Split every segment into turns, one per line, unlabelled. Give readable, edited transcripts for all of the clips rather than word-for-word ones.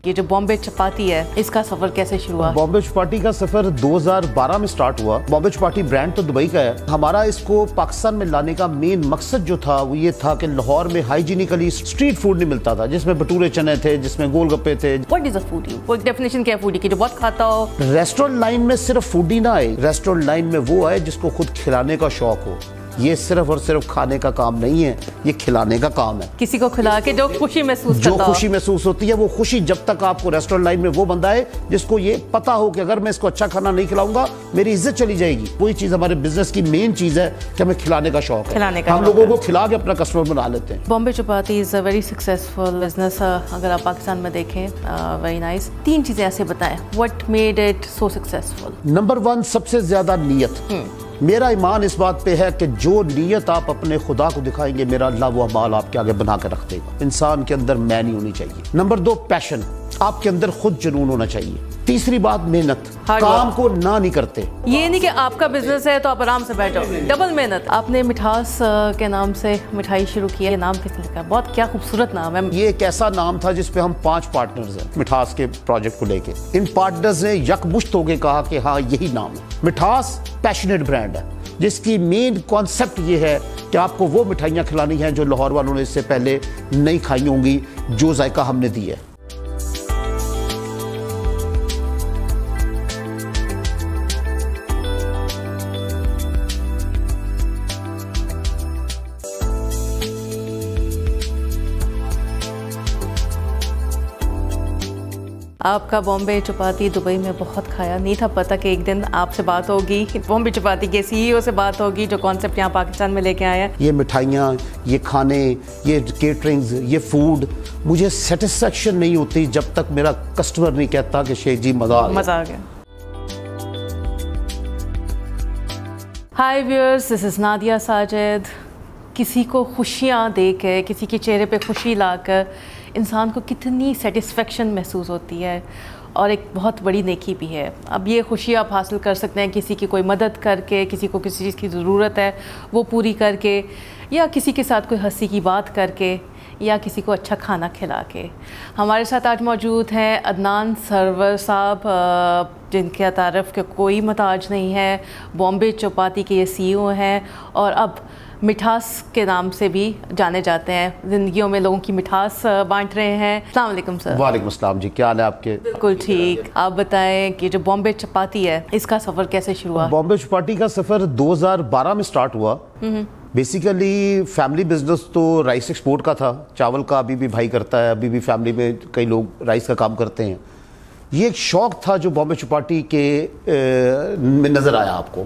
یہ جو بامبے چپاتی ہے اس کا سفر کیسے شروع ہوا؟
بامبے چپاتی کا سفر 2012 میں سٹارٹ ہوا۔ بامبے چپاتی برانڈ تو دبئی کا ہے۔ ہمارا اس کو پاکستان میں لانے کا مین مقصد جو تھا وہ یہ تھا کہ لاہور میں ہائیجینیکلی اسٹریٹ فوڈ نہیں ملتا تھا، جس میں بٹورے چنے تھے، جس میں گول گپے تھے۔
What is a foodie؟ وہ ڈیفینیشن کیا ہے فوڈی کی؟ جو بہت کھاتا ہو۔
ریسٹورنٹ لائن میں صرف فوڈی نہ آئے، ریسٹورنٹ لائن میں وہ آئے جس کو خود کھلانے کا شوق ہو۔ یہ صرف اور صرف کھانے کا کام نہیں ہے، یہ کھلانے کا کام ہے۔
کسی کو کھلا کے جو خوشی محسوس کرتا ہو،
جو خوشی محسوس ہوتی ہے، وہ خوشی جب تک آپ کو ریسٹورنٹ لائن میں وہ بندہ ہے جس کو یہ پتا ہو کہ اگر میں اس کو اچھا کھانا نہیں کھلاؤں گا میری عزت چلی جائے گی۔ وہی چیز ہمارے بزنس کی مین چیز ہے کہ ہمیں کھلانے کا شوق ہے، ہم لوگوں کو کھلا کے اپنا کسٹمر بنا لیتے ہیں۔
بامبے چپاتی از اے ویری سکسیسفل بزنس، اگر آپ پاکستان میں دیکھیں، ویری نائس۔ 3 چیزیں ایسے بتائیں، what made it so successful؟
Number 1 سب سے زیادہ نیت۔ میرا ایمان اس بات پہ ہے کہ جو نیت آپ اپنے خدا کو دکھائیں گے، میرا اللہ وہ اعمال آپ کے آگے بنا کے رکھ دے گا۔ انسان کے اندر مین ہونی چاہیے۔ نمبر 2 پیشن، آپ کے اندر خود جنون ہونا چاہیے۔ تیسری بات محنت، کام کو نہ نہیں کرتے۔
یہ نہیں کہ آپ کا بزنس ہے تو آپ آرام سے بیٹھو، ڈبل محنت۔ آپ نے مٹھاس کے نام سے مٹھائی شروع کی ہے، یہ نام کس نے لکھا؟ بہت کیا خوبصورت نام ہے۔
یہ ایک ایسا نام تھا جس پہ ہم 5 پارٹنرز ہیں مٹھاس کے پروجیکٹ کو لے کے۔ ان پارٹنرز نے یکمشت ہو کے کہا کہ ہاں یہی نام ہے۔ مٹھاس پیشنیٹ برانڈ ہے جس کی مین کانسیپٹ یہ ہے کہ آپ کو وہ مٹھائیاں کھلانی ہیں جو لاہور والوں نے اس سے پہلے نہیں کھائی ہوں گی، جو ذائقہ ہم نے دی ہے۔
آپ کا بامبے چپاتی دبئی میں بہت کھایا، نہیں تھا پتہ کہ ایک دن آپ سے بات ہوگی، بامبے چپاتی کے سی ای او سے بات ہوگی جو کانسیپٹ یہاں پاکستان میں لے کے آیا ہے۔
یہ مٹھائیاں، یہ کھانے، یہ کیٹرنگز، یہ فوڈ، مجھے سیٹسفیکشن نہیں ہوتی جب تک میرا کسٹمر نہیں کہتا کہ شیخ جی مزہ آ گیا۔
ہائی ویورز، دس از نادیہ ساجد۔ کسی کو خوشیاں دے کے، کسی کے چہرے پہ خوشی لا کر انسان کو کتنی سیٹسفیکشن محسوس ہوتی ہے، اور ایک بہت بڑی نیکی بھی ہے۔ اب یہ خوشی آپ حاصل کر سکتے ہیں کسی کی کوئی مدد کر کے، کسی کو کسی چیز کی ضرورت ہے وہ پوری کر کے، یا کسی کے ساتھ کوئی ہنسی کی بات کر کے، یا کسی کو اچھا کھانا کھلا کے۔ ہمارے ساتھ آج موجود ہیں عدنان سرور صاحب، جن کے تعارف کے کوئی محتاج نہیں ہے۔ بامبے چپاتی کے یہ سی ای او ہیں، اور اب مٹھاس کے نام سے بھی جانے جاتے ہیں، زندگیوں میں لوگوں کی مٹھاس بانٹ رہے ہیں۔ السلام علیکم سر۔
وعلیکم السلام جی، کیا حال ہے آپ کے؟
بالکل ٹھیک۔ آپ بتائیں کہ جو بامبے چپاتی ہے اس کا سفر کیسے شروع ہوا؟
بامبے چپاتی کا سفر 2012 میں سٹارٹ ہوا۔ بیسیکلی فیملی بزنس تو رائس ایکسپورٹ کا تھا، چاول کا ابھی بھی بھائی کرتا ہے، ابھی بھی فیملی میں کئی لوگ رائس کا کام کرتے ہیں۔ یہ ایک شوق تھا جو بامبے چپاتی کے میں نظر آیا آپ کو۔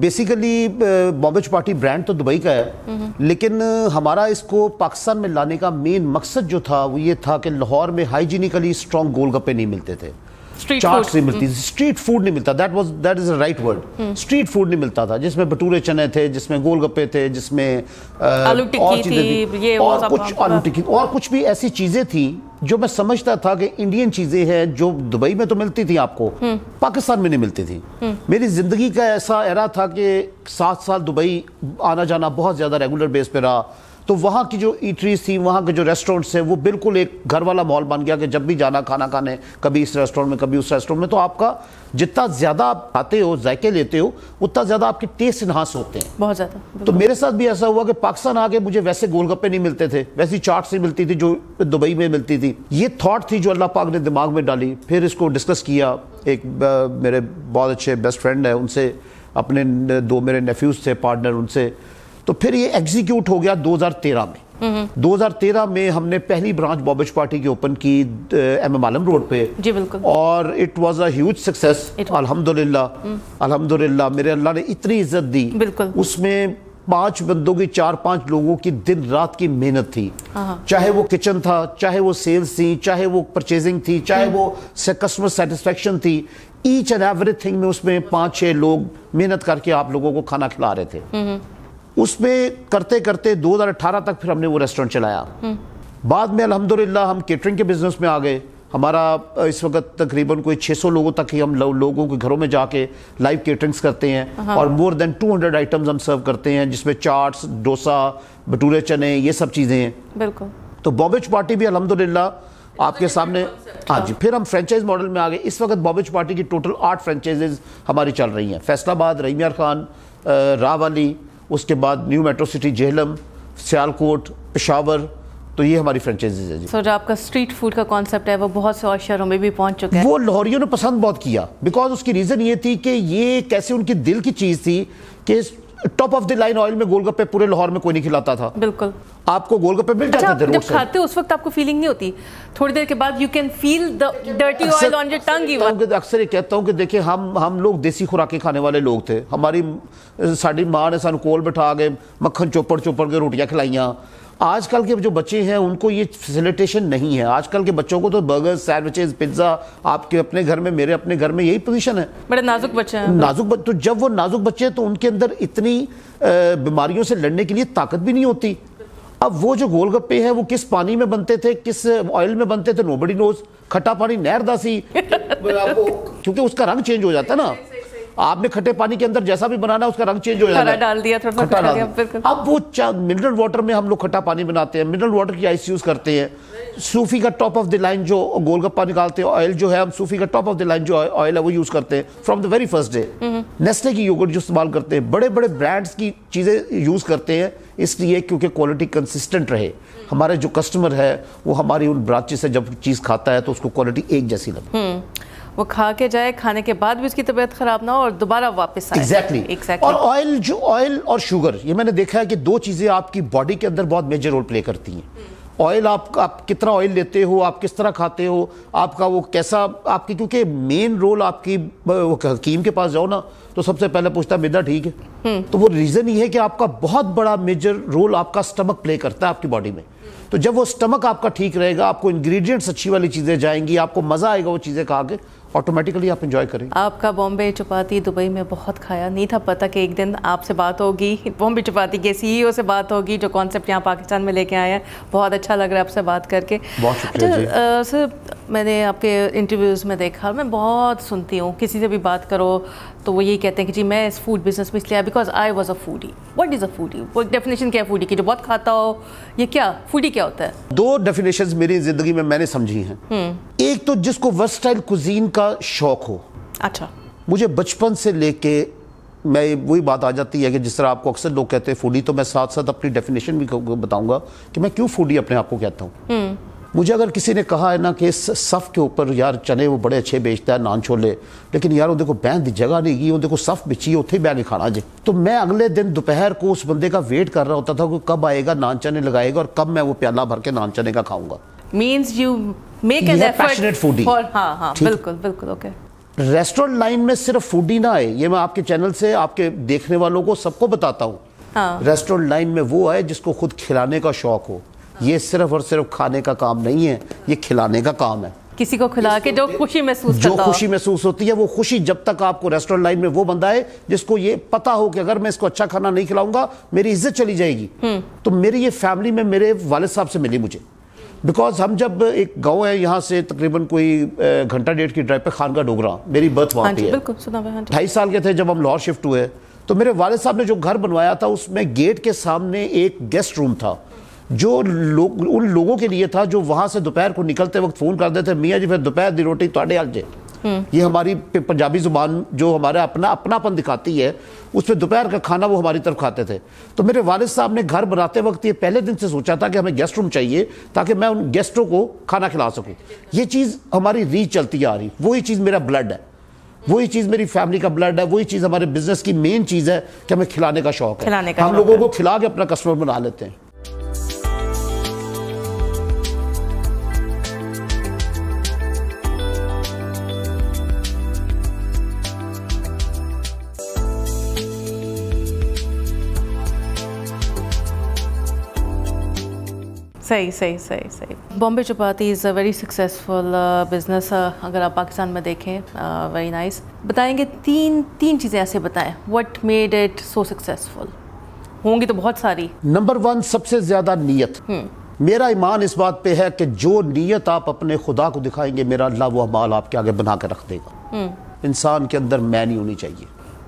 بیسیکلی بامبے چپاتی برانڈ تو دبئی کا ہے، لیکن ہمارا اس کو پاکستان میں لانے کا مین مقصد جو تھا وہ یہ تھا کہ لاہور میں ہائیجینیکلی اسٹرانگ گول گپے نہیں ملتے تھے، چاٹس نہیں ملتی تھی، اسٹریٹ فوڈ نہیں ملتا، that is a right word, street food نہیں ملتا تھا، جس میں بٹورے چنے تھے، جس میں گول گپے تھے، جس میں
آلو ٹکی تھی،
اور کچھ بھی ایسی چیزیں تھیں جو میں سمجھتا تھا کہ انڈین چیزیں ہیں جو دبئی میں تو ملتی تھیں آپ کو، پاکستان میں نہیں ملتی تھی۔ میری زندگی کا ایسا ایرا تھا کہ 7 سال دبئی آنا جانا بہت زیادہ ریگولر بیس پہ رہا، تو وہاں کی جو ایٹریز تھیں، وہاں کے جو ریسٹورنٹس ہیں، وہ بالکل ایک گھر والا ماحول بن گیا کہ جب بھی جانا کھانا کھانے، کبھی اس ریسٹورنٹ میں کبھی اس ریسٹورنٹ میں، تو آپ کا جتنا زیادہ آپ کھاتے ہو، ذائقے لیتے ہو، اتنا زیادہ آپ کے ٹیسٹ انہانس ہوتے ہیں
بہت زیادہ۔
تو میرے ساتھ بھی ایسا ہوا کہ پاکستان آگے مجھے ویسے گول گپے نہیں ملتے تھے، ویسی چاٹس نہیں ملتی تھی جو دبئی میں ملتی تھی۔ یہ تھاٹ تھی جو اللہ پاک نے دماغ میں ڈالی، پھر اس کو ڈسکس کیا۔ ایک میرے بہت اچھے بیسٹ فرینڈ ہیں، ان سے، اپنے 2 میرے نیفیوز تھے پارٹنر، ان سے، تو پھر یہ ایگزیکیوٹ ہو گیا 2013 میں۔ 2013 میں ہم نے پہلی برانچ بامبے چپاتی کی اوپن کی ایم عالم روڈ پہ،
جی بالکل،
اور it was a huge success. الحمدللہ میرے اللہ نے اتنی عزت دی، بالکل، اس میں 5 بندوں کی 4-5 لوگوں کی دن رات کی محنت تھی، چاہے وہ کچن تھا، چاہے وہ سیلز تھی، چاہے وہ پرچیزنگ تھی، چاہے وہ کسٹمر سیٹسفیکشن تھی، ایچ اینڈ ایوری تھنگ میں اس میں 5-6 لوگ محنت کر کے آپ لوگوں کو کھانا کھلا رہے تھے۔ اس میں کرتے کرتے 2018 تک پھر ہم نے وہ ریسٹورنٹ چلایا۔ بعد میں الحمدللہ ہم کیٹرنگ کے بزنس میں آ گئے۔ ہمارا اس وقت تقریباً کوئی 600 لوگوں تک ہی ہم لوگوں کے گھروں میں جا کے لائیو کیٹرنگز کرتے ہیں، اور مور دین 200 آئٹمز ہم سرو کرتے ہیں، جس میں چاٹس، ڈوسا، بٹورے چنے، یہ سب چیزیں ہیں۔
بالکل۔
تو بامبے چپاتی بھی الحمدللہ آپ کے سامنے. ہاں جی, پھر ہم فرینچائز ماڈل میں آ گئے. اس وقت بامبے چپاٹی کی ٹوٹل 8 فرینچائزز ہماری چل رہی ہیں. فیصل آباد, رحیم یار خان, راہ والی, اس کے بعد new metro city Jhelum, Sialkot, Peshawar. تو یہ ہماری فرینچائزز ہے جی.
سو جو آپ کا اسٹریٹ فوڈ کا کانسیپٹ ہے وہ بہت سے اور شہروں میں بھی پہنچ چکا ہے.
وہ لاہوریوں نے پسند بہت کیا, بیکاز اس کی ریزن یہ تھی کہ یہ کیسے ان کی دل کی چیز تھی کہ top of the line oil میں گول گپے پورے لاہور میں کوئی نہیں کھلاتا تھا.
بالکل,
آپ کو گول گپے مل جاتے تھے روڈ سے.
جب کھاتے اس وقت آپ کو فیلنگ نہیں ہوتی, تھوڑی دیر کے بعد you can feel the dirty oil on your tongue.
اکثر یہ کہتا ہوں کہ دیکھیں ہم لوگ دیسی خوراکیں کھانے والے لوگ تھے. ساری ماں نے سانو کول بٹھا کے مکھن چوپڑ کے روٹیاں کھلائیاں. آج کل کے جو بچے ہیں ان کو یہ فیسیلیٹیشن نہیں ہے. آج کل کے بچوں کو تو برگر, سینڈوچز, پیزا, آپ کے اپنے گھر میں, میرے اپنے گھر میں یہی پوزیشن ہے. بڑے
نازک بچے ہیں.
تو جب وہ نازک بچے ہیں تو ان کے اندر اتنی بیماریوں سے لڑنے کے لیے طاقت بھی نہیں ہوتی. اب وہ جو گول گپے ہیں وہ کس پانی میں بنتے تھے, کس آئل میں بنتے تھے, نوبڈی نوز. کھٹا پانی نہر دا سی, کیونکہ اس کا رنگ چینج ہو جاتا ہے نا. آپ نے کھٹے پانی کے اندر جیسا بھی بنانا ہے اس کا رنگ چینج ہو جاتا ہے.
ڈال دیا تھوڑا.
اب وہ منرل واٹر میں ہم لوگ کھٹا پانی بناتے ہیں, منرل واٹر کی آئس یوز کرتے ہیں. صوفی کا ٹاپ آف دی لائن جو گول گپا نکالتے ہیں آئل جو ہے, ہم صوفی کا ٹاپ آف دی لائن جو آئل ہے وہ یوز کرتے ہیں from the very first day. Nestle کی یوگرٹ جو استعمال کرتے ہیں, بڑے بڑے برانڈز کی چیزیں یوز کرتے ہیں, اس لیے کیونکہ کوالٹی کنسسٹنٹ رہے. ہمارے جو کسٹمر ہے وہ ہماری ان برانچز سے جب چیز کھاتا ہے تو اس کو کوالٹی ایک جیسی لگے.
وہ کھا کے جائے, کھانے کے بعد بھی اس کی طبیعت خراب نہ ہو اور دوبارہ واپس آئے.
ایگزیکٹلی. اور آئل اور شوگر, یہ میں نے دیکھا ہے کہ 2 چیزیں آپ کی باڈی کے اندر بہت میجر رول پلے کرتی ہیں. آئل, آپ کتنا آئل لیتے ہو, آپ کس طرح کھاتے ہو, آپ کا وہ کیسا آپ کی, کیونکہ مین رول آپ کی حکیم کے پاس جاؤ نا تو سب سے پہلے پوچھتا ہے میدا ٹھیک ہے. تو وہ ریزن یہ ہے کہ آپ کا بہت بڑا میجر رول آپ کا سٹمک پلے کرتا ہے آپ کی باڈی میں. تو جب وہ سٹمک آپ کا ٹھیک رہے گا, آپ کو انگریڈینٹس اچھی والی چیزیں جائیں گی, آپ کو مزہ آئے گا وہ چیزیں کھا کے, آٹومیٹکلی آپ انجوائے کریں.
آپ کا بامبے چپاتی دبئی میں بہت کھایا, نہیں تھا پتہ کہ ایک دن آپ سے بات ہوگی, بامبے چپاتی کے سی ای او سے بات ہوگی جو کانسیپٹ یہاں پاکستان میں لے کے آئے ہیں. بہت اچھا لگ رہا ہے آپ سے بات کر کے. اچھا سر, میں نے آپ کے انٹرویوز میں دیکھا, میں بہت سنتی ہوں کسی سے بھی بات کرو تو وہ یہی کہتے ہیں کہ جی میں اس فوڈ بزنس میں اس لیے آیا because I was a foodie. What is a foodie? وہ ڈیفینیشن کیا ہے فوڈی کی, جو بہت کھاتا ہو, یہ کیا فوڈی کیا ہوتا ہے؟
2 ڈیفینیشنز میری زندگی میں نے سمجھی ہیں. ایک تو جس کو ورسٹائل کوزین کا شوق ہو.
اچھا.
مجھے بچپن سے لے کے میں وہی بات آ جاتی ہے کہ جس طرح آپ کو اکثر لوگ کہتے ہیں فوڈی, تو میں ساتھ ساتھ اپنی ڈیفینیشن بھی بتاؤں گا کہ میں کیوں فوڈی اپنے آپ کو کہتا ہوں. مجھے اگر کسی نے کہا ہے نا کہ اس صف کے اوپر یار چنے وہ بڑے اچھے بیچتا ہے, نان چھولے, لیکن یار وہ دیکھو بہن دی جگہ نہیں گئی, وہ دیکھو صف بچی ہے اتھے بیٹھ کے کھانا جی, تو میں اگلے دن دوپہر کو اس بندے کا ویٹ کر رہا ہوتا تھا کہ کب آئے گا, نان چنے لگائے گا اور کب میں وہ پیالہ بھر کے نان چنے کا کھاؤں گا.
Means you make an effort.
Passionate foodie.
ہاں بالکل اوکے.
ریسٹورنٹ لائن میں صرف فوڈی نہ آئے, یہ میں آپ کے چینل سے آپ کے دیکھنے والوں کو سب کو بتاتا ہوں. ریسٹورنٹ لائن میں وہ آئے جس کو خود کھلانے کا شوق ہو. یہ صرف اور صرف کھانے کا کام نہیں ہے, یہ کھلانے کا کام ہے.
کسی کو کھلا کے جو خوشی محسوس کرتا ہو,
جو خوشی محسوس ہوتی ہے, وہ خوشی جب تک آپ کو ریسٹورنٹ لائن میں وہ بندہ ہے جس کو یہ پتا ہو کہ اگر میں اس کو اچھا کھانا نہیں کھلاؤں گا میری عزت چلی جائے گی. تو میری یہ فیملی میں میرے والد صاحب سے ملی مجھے, بیکاز ہم جب ایک گاؤں ہے یہاں سے تقریباً کوئی گھنٹہ ڈیڑھ کی ڈرائیو پہ, خانگاہ ڈوگرا, میری برتھ وہاں پہ ہے. 2.5 سال کے تھے جب ہم لاہور شفٹ ہوئے, تو میرے والد صاحب نے جو گھر بنوایا تھا اس میں گیٹ کے سامنے ایک گیسٹ روم تھا جو ان لوگوں کے لیے تھا جو وہاں سے دوپہر کو نکلتے وقت فون کر دیتے میاں جی پھر دوپہر دی روٹی تواڈے حال جے. یہ ہماری پنجابی زبان جو ہمارا اپناپن دکھاتی ہے, اس پہ دوپہر کا کھانا وہ ہماری طرف کھاتے تھے. تو میرے والد صاحب نے گھر بناتے وقت یہ پہلے دن سے سوچا تھا کہ ہمیں گیسٹ روم چاہیے تاکہ میں ان گیسٹوں کو کھانا کھلا سکوں. یہ چیز ہماری ریچ چلتی آ رہی, وہی چیز میرا بلڈ ہے, وہی چیز میری فیملی کا بلڈ ہے, وہی چیز ہمارے بزنس کی مین چیز ہے کہ ہمیں کھلانے کا شوق ہے. ہم لوگوں کو کھلا کے اپنا کسٹمر بنا لیتے ہیں.
صحیح. بامبے چپاتی از اے ویری سکسیزفل بزنس. اگر آپ پاکستان میں دیکھیں, ویری نائس. بتائیں گے تین چیزیں ایسے بتائیں, what made it so successful? ہوں گی تو بہت ساری.
نمبر 1 سب سے زیادہ نیت. میرا ایمان اس بات پہ ہے کہ جو نیت آپ اپنے خدا کو دکھائیں گے, میرا اللہ وہ اعمال آپ کے آگے بنا کے رکھ دے گا. انسان کے اندر میں نہیں ہونی چاہیے.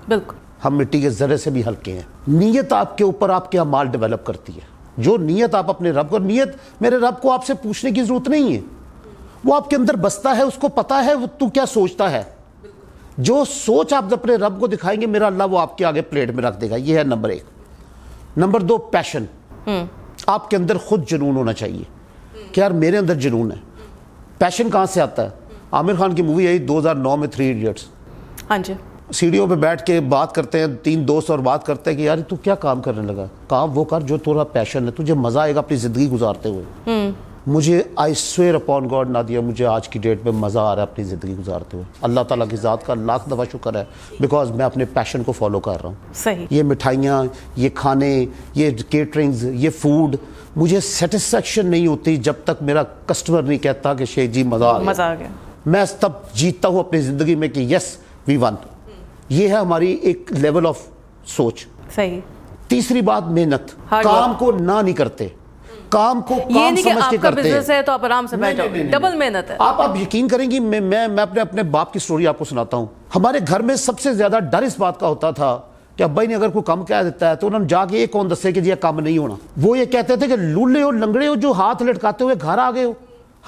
بالکل.
ہم مٹی کے ذرے سے بھی ہلکے ہیں. نیت آپ کے اوپر آپ کے اعمال ڈیولپ کرتی ہے. جو نیت آپ اپنے رب کو, نیت میرے رب کو آپ سے پوچھنے کی ضرورت نہیں ہے. وہ آپ کے اندر بستا ہے, اس کو پتا ہے وہ تو کیا سوچتا ہے. جو سوچ آپ اپنے رب کو دکھائیں گے میرا اللہ وہ آپ کے آگے پلیٹ میں رکھ دے گا. یہ ہے نمبر 1. نمبر 2 پیشن. آپ کے اندر خود جنون ہونا چاہیے کہ یار میرے اندر جنون ہے. پیشن کہاں سے آتا ہے؟ عامر خان کی مووی آئی 2009 میں 3 ایڈیٹس.
ہاں جی. سیڑھیوں
پہ بیٹھ کے بات کرتے ہیں 3 دوست اور بات کرتے ہیں کہ یار تو کیا کام کرنے لگا. کام وہ کر جو تھوڑا پیشن ہے, تجھے مزہ آئے گا اپنی زندگی گزارتے ہوئے. مجھے I swear upon God Nadia, مجھے آج کی ڈیٹ میں مزہ آ رہا ہے اپنی زندگی گزارتے ہوئے. اللہ تعالیٰ کی ذات کا لاکھ دفعہ شکر ہے بیکاز میں اپنے پیشن کو فالو کر رہا ہوں.
صحیح.
یہ مٹھائیاں, یہ کھانے, یہ کیٹرنگز, یہ فوڈ, مجھے سیٹسفیکشن نہیں ہوتی جب تک میرا کسٹمر نہیں کہتا کہ شیخ جی مزہ آ گیا. میں تب جیتتا ہوں اپنی زندگی میں کہ یس وی ون. یہ ہے ہماری ایک لیول آف سوچ.
صحیح.
تیسری بات محنت. کام کو نہ نہیں کرتے, کام کو کام سمجھ کے کرتے ہیں.
بزنس ہے تو آپ آرام سے بیٹھو, ڈبل محنت ہے. آپ
یقین کریں گی, میں اپنے باپ کی سٹوری آپ کو سناتا ہوں. ہمارے گھر میں سب سے زیادہ ڈر اس بات کا ہوتا تھا کہ ابا نے اگر کوئی کم کہہ دیتا ہے تو انہوں نے جا کے یہ کون دسے کہ جی کام نہیں ہونا. وہ یہ کہتے تھے کہ لولے ہو, لنگڑے ہو, جو ہاتھ لٹکاتے ہوئے گھر آ گئے ہو.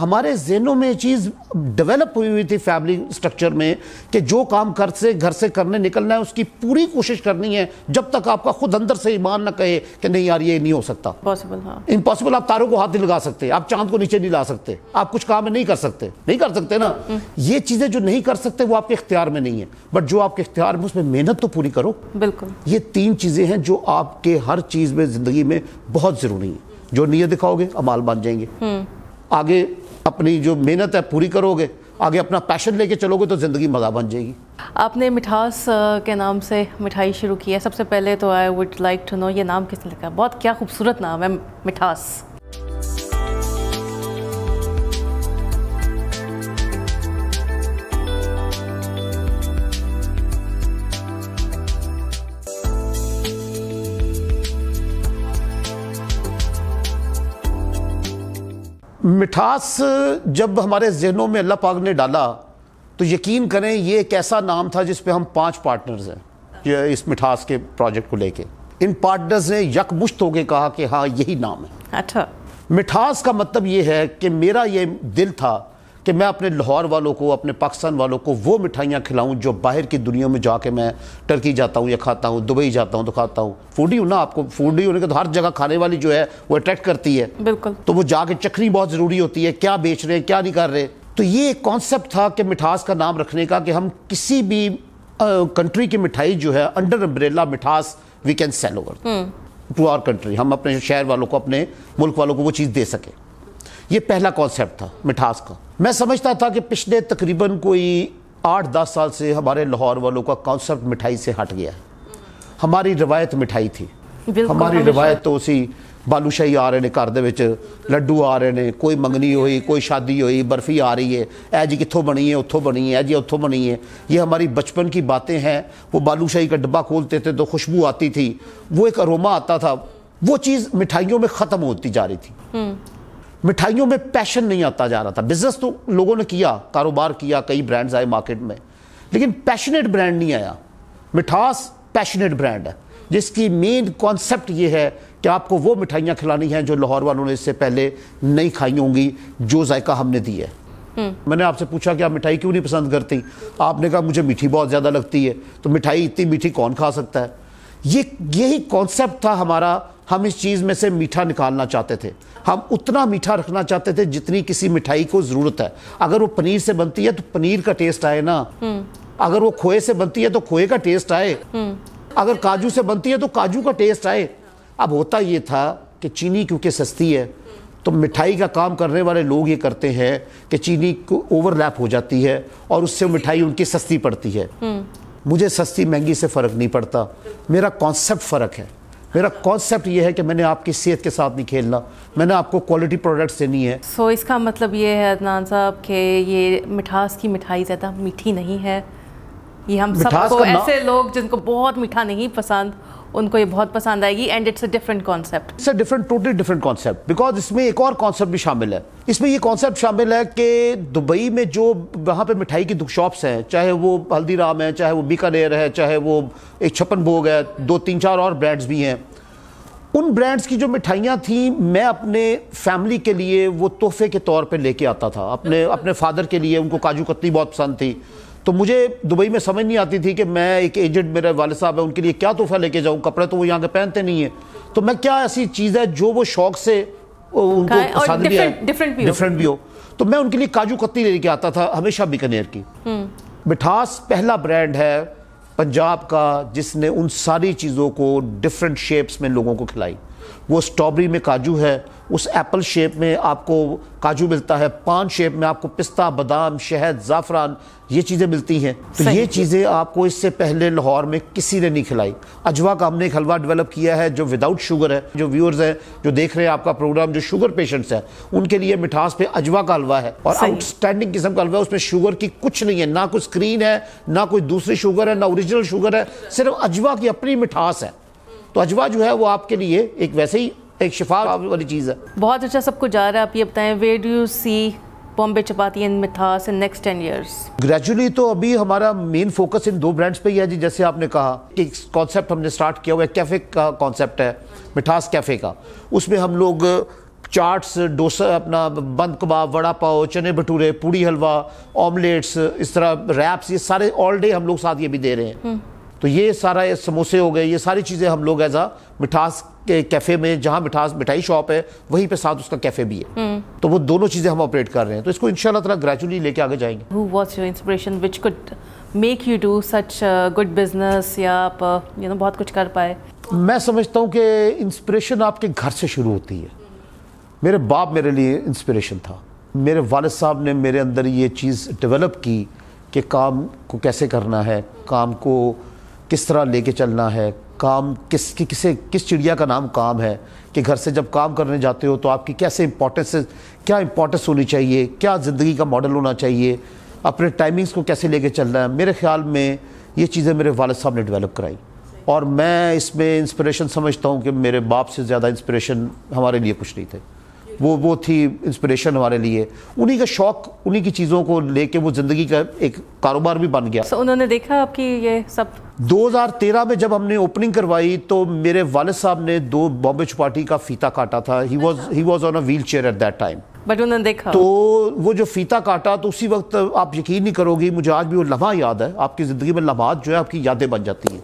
ہمارے ذہنوں میں یہ چیز ڈیولپ ہوئی تھی فیملی سٹرکچر میں کہ جو کام گھر سے کرنے نکلنا ہے اس کی پوری کوشش کرنی ہے جب تک آپ کا خود اندر سے ایمان نہ کہے کہ نہیں یار یہ نہیں ہو سکتا. امپاسبل. آپ تاروں کو ہاتھ نہیں لگا سکتے, آپ چاند کو نیچے نہیں لا سکتے, آپ کچھ کام نہیں کر سکتے نا. یہ چیزیں جو نہیں کر سکتے وہ آپ کے اختیار میں نہیں ہے, بٹ جو آپ کے اختیار میں اس میں محنت تو پوری کرو.
بالکل.
یہ 3 چیزیں ہیں جو آپ کے ہر چیز میں زندگی میں بہت ضروری ہیں. جو نیت دکھاؤ گے اعمال بن جائیں گے. آگے اپنی جو محنت ہے پوری کرو گے, آگے اپنا پیشن لے کے چلو گے تو زندگی مزہ بن جائے گی.
آپ نے مٹھاس کے نام سے مٹھائی شروع کی ہے. سب سے پہلے تو I would like to know یہ نام کس نے لکھا؟ بہت کیا خوبصورت نام ہے مٹھاس.
مٹھاس جب ہمارے ذہنوں میں اللہ پاک نے ڈالا تو یقین کریں یہ ایک ایسا نام تھا جس پہ ہم 5 پارٹنرز ہیں اس مٹھاس کے پروجیکٹ کو لے کے. ان پارٹنرز نے یکمشت ہو کے کہا کہ ہاں یہی نام ہے.
اچھا.
مٹھاس کا مطلب یہ ہے کہ میرا یہ دل تھا کہ میں اپنے لاہور والوں کو, اپنے پاکستان والوں کو وہ مٹھائیاں کھلاؤں جو باہر کی دنیا میں جا کے میں ٹرکی جاتا ہوں یا کھاتا ہوں, دبئی جاتا ہوں تو کھاتا ہوں. فوڈی ہوں نا, آپ کو فوڈی ہونے کے تو ہر جگہ کھانے والی جو ہے وہ اٹریکٹ کرتی ہے.
بالکل.
تو وہ جا کے چکھنی بہت ضروری ہوتی ہے, کیا بیچ رہے ہیں کیا نہیں کر رہے. تو یہ ایک کانسیپٹ تھا کہ مٹھاس کا نام رکھنے کا کہ ہم کسی بھی کنٹری کی مٹھائی جو ہے under umbrella Mithas we can sell over to our country. ہم اپنے شہر والوں کو, اپنے ملک والوں کو وہ چیز دے سکیں. یہ پہلا کانسیپٹ تھا مٹھاس کا. میں سمجھتا تھا کہ پچھلے تقریباً کوئی 8-10 سال سے ہمارے لاہور والوں کا کانسیپٹ مٹھائی سے ہٹ گیا ہے. ہماری روایت مٹھائی تھی. ہماری روایت تو اسی بالو شاہی آ رہے نے گھر دے وچ, لڈو آ رہے نے, کوئی منگنی ہوئی, کوئی شادی ہوئی, برفی آ رہی ہے, اے جی کتھوں بنی ہے, اتھوں بنی ہے, اے جی اتھوں بنی ہے. یہ ہماری بچپن کی باتیں ہیں. وہ بالو شاہی کا ڈبہ کھولتے تھے تو خوشبو آتی تھی, وہ ایک اروما آتا تھا. وہ چیز مٹھائیوں میں ختم ہوتی جا رہی تھی. مٹھائیوں میں پیشن نہیں آتا جا رہا تھا. بزنس تو لوگوں نے کیا, کاروبار کیا, کئی برانڈز آئے مارکیٹ میں, لیکن پیشنیٹ برانڈ نہیں آیا. مٹھاس پیشنیٹ برانڈ ہے جس کی مین کانسیپٹ یہ ہے کہ آپ کو وہ مٹھائیاں کھلانی ہیں جو لاہور والوں نے اس سے پہلے نہیں کھائی ہوں گی, جو ذائقہ ہم نے دی ہے. میں نے آپ سے پوچھا کہ آپ مٹھائی کیوں نہیں پسند کرتی؟ آپ نے کہا مجھے میٹھی بہت زیادہ لگتی ہے. تو مٹھائی اتنی میٹھی کون کھا سکتا ہے؟ یہی کانسیپٹ تھا ہمارا. ہم اس چیز میں سے میٹھا نکالنا چاہتے تھے. ہم اتنا میٹھا رکھنا چاہتے تھے جتنی کسی مٹھائی کو ضرورت ہے. اگر وہ پنیر سے بنتی ہے تو پنیر کا ٹیسٹ آئے نا, اگر وہ کھوئے سے بنتی ہے تو کھوئے کا ٹیسٹ آئے, اگر کاجو سے بنتی ہے تو کاجو کا ٹیسٹ آئے. اب ہوتا یہ تھا کہ چینی کیونکہ سستی ہے تو مٹھائی کا کام کرنے والے لوگ یہ کرتے ہیں کہ چینی کو اوور لیپ ہو جاتی ہے اور اس سے مٹھائی ان کی سستی پڑتی ہے. مجھے سستی مہنگی سے فرق نہیں پڑتا, میرا کانسیپٹ فرق ہے. میرا کانسیپٹ یہ ہے کہ میں نے آپ کی صحت کے ساتھ نہیں کھیلنا, میں نے آپ کو کوالٹی پروڈکٹس دینی ہے.
سو اس کا مطلب یہ ہے عدنان صاحب کہ یہ مٹھاس کی مٹھائی زیادہ میٹھی نہیں ہے. یہ ہم سب کو, ایسے لوگ جن کو بہت میٹھا نہیں پسند ان کو یہ بہت پسند آئے گی. And it's a different concept.
It's a different, totally different concept. Because اس میں ایک اور کانسیپٹ بھی شامل ہے. اس میں یہ کانسیپٹ شامل ہے کہ دبئی میں جو وہاں پہ مٹھائی کی شاپس ہیں, چاہے وہ ہلدی رام ہے, چاہے وہ بیکانیر ہے, چاہے وہ ایک چھپن بھوگ ہے, 2-3-4 اور برانڈز بھی ہیں, ان برانڈز کی جو مٹھائیاں تھیں میں اپنے فیملی کے لیے وہ تحفے کے طور پہ لے کے آتا تھا. اپنے فادر کے لیے ان کو کاجو کتلی بہت پسند تھی, تو مجھے دبئی میں سمجھ نہیں آتی تھی کہ میں ایک ایجنٹ میرے والد صاحب ہیں ان کے لیے کیا تحفہ لے کے جاؤں, کپڑے تو وہ یہاں کے پہنتے نہیں ہیں, تو میں کیا ایسی چیز ہے جو وہ شوق سے ان کو پسند بھی ہے, ڈفرینٹ بھی ہو, تو میں ان کے لیے کاجو کتلی لے کے آتا تھا ہمیشہ بیکانیر کی. مٹھاس پہلا برانڈ ہے پنجاب کا جس نے ان ساری چیزوں کو ڈفرینٹ شیپس میں لوگوں کو کھلائی. وہ سٹرابری میں کاجو ہے, اس ایپل شیپ میں آپ کو کاجو ملتا ہے, پان شیپ میں آپ کو پستہ, بادام, شہد, زعفران یہ چیزیں ملتی ہیں. تو یہ چیزیں آپ کو اس سے پہلے لاہور میں کسی نے نہیں کھلائی. اجوا کا ہم نے ایک حلوہ ڈیولپ کیا ہے جو وداؤٹ شوگر ہے. جو ویورز ہیں جو دیکھ رہے ہیں آپ کا پروگرام, جو شوگر پیشنٹس ہیں ان کے لیے مٹھاس پہ اجوا کا حلوہ ہے, اور آؤٹ سٹینڈنگ قسم کا حلوہ ہے. اس میں شوگر کی کچھ نہیں ہے, نہ کوئی اسکرین ہے, نہ کوئی دوسری شوگر ہے, نہ اوریجنل شوگر ہے, صرف اجوا کی اپنی مٹھاس ہے. تو اجوا جو ہے وہ آپ کے لیے ایک ویسے ہی ایک شفا والی چیز ہے.
بہت اچھا سب کچھ جا رہا ہے. آپ یہ بتائیں, where do you see Bombay chapati and Mithas in next 10 years؟
Gradually تو ابھی ہمارا مین فوکس ان 2 برانڈز پہ ہی ہے جی. جیسے آپ نے کہا کہ ایک کانسیپٹ ہم نے سٹارٹ کیا ہوا ہے, کیفے کا کانسیپٹ ہے, مٹھاس کیفے کا. اس میں ہم لوگ چاٹس, ڈوسا, اپنا بند کباب, وڑا پاؤ, چنے بھٹورے, پوڑی حلوہ, آملیٹس, اس طرح ریپس, یہ سارے آل ڈے ہم لوگ ساتھ یہ بھی دے رہے ہیں. تو یہ سارا سموسے ہو گئے, یہ ساری چیزیں ہم لوگ ایز مٹھاس کے کیفے میں, جہاں مٹھائی شاپ ہے وہیں پہ ساتھ اس کا کیفے بھی ہے, تو وہ دونوں چیزیں ہم آپریٹ کر رہے ہیں. تو اس کو انشاءاللہ تعالیٰ گریجولی لے کے آگے جائیں گے.
Who was your inspiration which could make you do such good business, یا آپ بہت کچھ کر پائے؟
میں سمجھتا ہوں کہ انسپریشن آپ کے گھر سے شروع ہوتی ہے. میرے باپ میرے لیے انسپریشن تھا. میرے والد صاحب نے میرے اندر یہ چیز ڈیولپ کی کہ کام کو کیسے کرنا ہے, کام کو کس طرح لے کے چلنا ہے, کام کس چڑیا کا نام کام ہے, کہ گھر سے جب کام کرنے جاتے ہو تو آپ کی کیسے کیا امپورٹنس ہونی چاہیے, کیا زندگی کا ماڈل ہونا چاہیے, اپنے ٹائمنگز کو کیسے لے کے چلنا ہے. میرے خیال میں یہ چیزیں میرے والد صاحب نے ڈیولپ کرائی, اور میں اس میں انسپریشن سمجھتا ہوں کہ میرے باپ سے زیادہ انسپریشن ہمارے لیے کچھ نہیں تھے. وہ تھی انسپریشن ہمارے لیے. انہی کا شوق, انہی کی چیزوں کو لے کے وہ زندگی کا ایک کاروبار بھی بن گیا.
انہوں نے دیکھا آپ کی یہ سب؟
2013 میں جب ہم نے اوپننگ کروائی تو میرے والد صاحب نے 2 بامبے چپاٹی کا فیتا کاٹا تھا. He was on a wheelchair at that time.
But انہوں نے دیکھا
تو وہ جو فیتا کاٹا, تو اسی وقت آپ یقین نہیں کرو گی, مجھے آج بھی وہ لمحہ یاد ہے. آپ کی زندگی میں لمحات جو ہے آپ کی یادیں بن جاتی ہیں.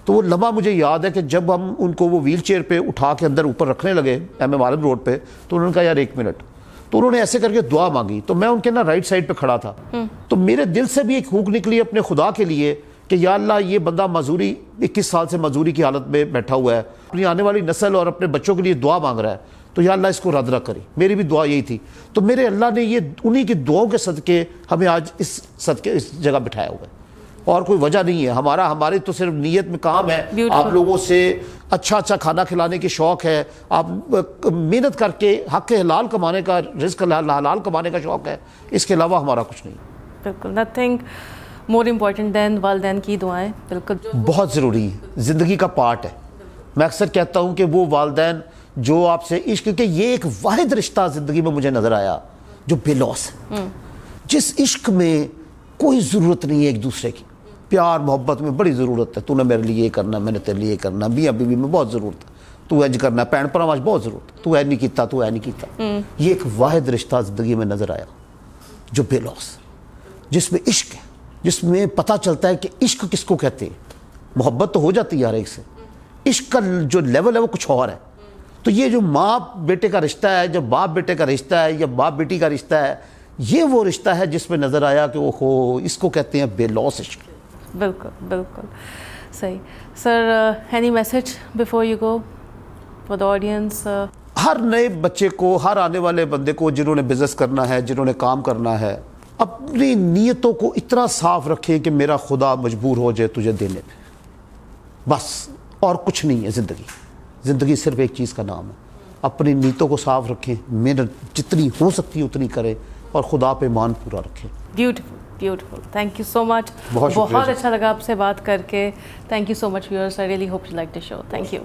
تو وہ لمحہ مجھے یاد ہے کہ جب ہم ان کو وہ ویل چیئر پہ اٹھا کے اندر اوپر رکھنے لگے ایم عالم روڈ پہ, تو انہوں نے کہا یار 1 منٹ. تو انہوں نے ایسے کر کے دعا مانگی, تو میں ان کے رائٹ سائڈ پہ کھڑا تھا. تو میرے دل سے بھی ایک ہونک نکلی اپنے خدا کے لیے کہ یا اللہ یہ بندہ مزدوری 21 سال سے مزدوری کی حالت میں بیٹھا ہوا ہے, اپنی آنے والی نسل اور اپنے بچوں کے لیے دعا مانگ رہا ہے, تو یا اللہ اس کو رد نہ کری. میری بھی دعا یہی تھی. تو میرے اللہ نے یہ انہی کی دعاؤں کے صدقے ہمیں آج اس جگہ بٹھایا ہوا ہے, اور کوئی وجہ نہیں ہے. ہماری تو صرف نیت میں کام ہے, آپ لوگوں سے اچھا کھانا کھلانے کی شوق ہے, آپ محنت کر کے حق حلال کمانے کا, رزق حلال کمانے کا شوق ہے. اس کے علاوہ ہمارا کچھ نہیں.
بالکل نتھنگ مور امپورٹنٹ دین والدین کی دعائیں. بالکل
بہت ضروری ہے, زندگی کا پارٹ ہے. میں اکثر کہتا ہوں کہ وہ والدین جو آپ سے عشق, کہ یہ ایک واحد رشتہ زندگی میں مجھے نظر آیا جو بے لوث ہے, جس عشق میں کوئی ضرورت نہیں ہے ایک دوسرے کی. پیار محبت میں بڑی ضرورت ہے. تو نے میرے لیے یہ کرنا, میں نے تیرے لیے یہ کرنا, میاں بیوی میں بہت ضرورت ہے, تو انج کرنا, بہن بھراواں بہت ضرورت ہے, تو اے نہیں کیتا, تو اے نہیں کیتا. یہ ایک واحد رشتہ زندگی میں نظر آیا جو بے لوث, جس میں عشق ہے, جس میں پتہ چلتا ہے کہ عشق کس کو کہتے ہیں. محبت تو ہو جاتی ہے ہر ایک سے, عشق کا جو لیول ہے وہ کچھ اور ہے. تو یہ جو ماں بیٹے کا رشتہ ہے, جب باپ بیٹے کا رشتہ ہے, یا باپ بیٹی کا رشتہ ہے, یہ وہ رشتہ ہے جس میں نظر آیا کہ اوہو اس کو کہتے ہیں بے لوث عشق.
بالکل صحیح. Sir any message before you go for the audience?
ہر نئے بچے کو, ہر آنے والے بندے کو جنہوں نے بزنس کرنا ہے, جنہوں نے کام کرنا ہے, اپنی نیتوں کو اتنا صاف رکھیں کہ میرا خدا مجبور ہو جائے تجھے دینے پہ, بس. اور کچھ نہیں ہے زندگی صرف ایک چیز کا نام ہے. اپنی نیتوں کو صاف رکھیں, محنت جتنی ہو سکتی ہے اتنی کریں, اور خدا پہ ایمان پورا رکھیں.
بیوٹیفل. تھینک یو سو مچ. بہت اچھا لگا آپ سے بات کر کے. Thank you so much viewers. I really hope you like the show. Thank you.